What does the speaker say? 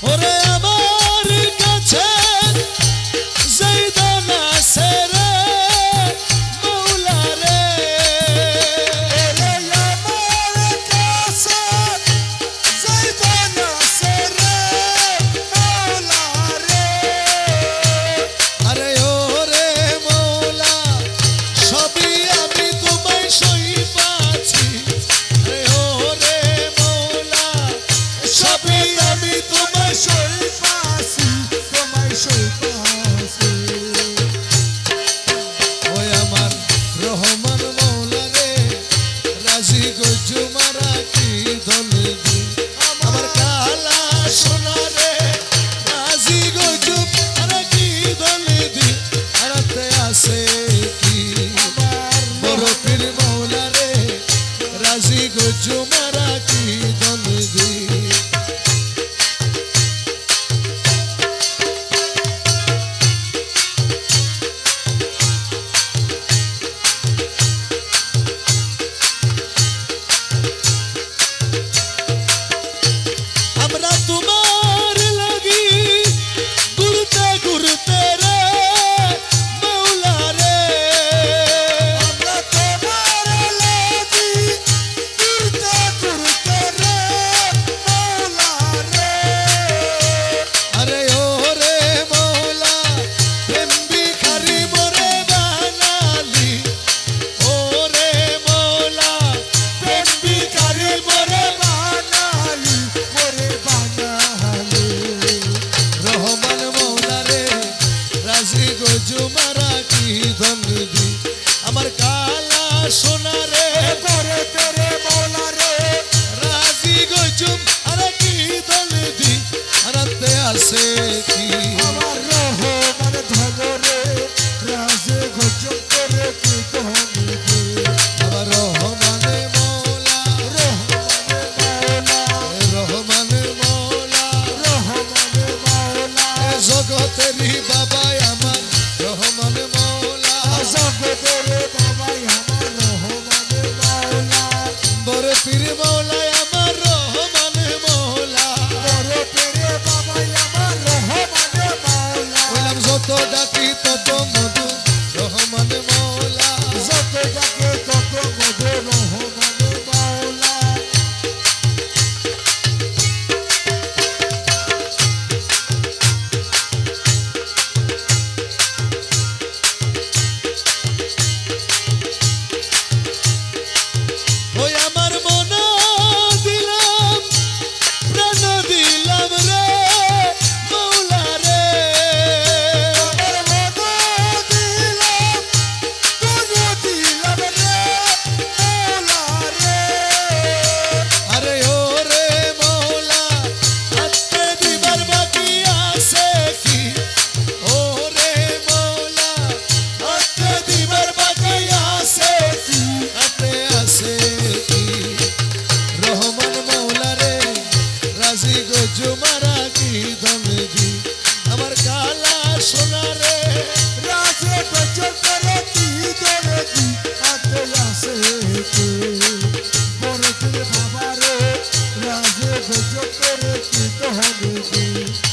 ওরে আমার কাছে যেই দান আছে রে মৌলা রে, ওরে আমার কাছে যেই দান আছে রে মৌলা রে। আরে ওরে মৌলা সবই আমি তোমায় সই পাচ্ছি, আরে ওরে মৌলা সবই আমি তোমায় সই তোমায় সইপাছি ওই আমার রহমান মৌলা রে রাজি গজু মারা কি দলদি আমার কালা সোনা রে রাজি গজু মারা কি দলদি আরাতে আছে কি বড় পীর মৌলা রে রাজি গজু মারা কি দলদি আমরা তোমার লাগি ঘুরতে ঘুরতে রে মৌলা রে, আমরা তোমার লাগি ঘুরতে ঘুরতে রে মৌলা রে। আরে ওরে মৌলা প্রেম ভিখারি মোরে বানালি, ওরে মৌলা প্রেম ভিখারি মোরে বানালি মোরে বানালি রহমান মৌলা রে রাজি গজু মারা কি দন্দি আমার কালা সোনা রে করে তেরে মৌলা রে। রাজি গজু মারা কি দন্দি আরাতে আছে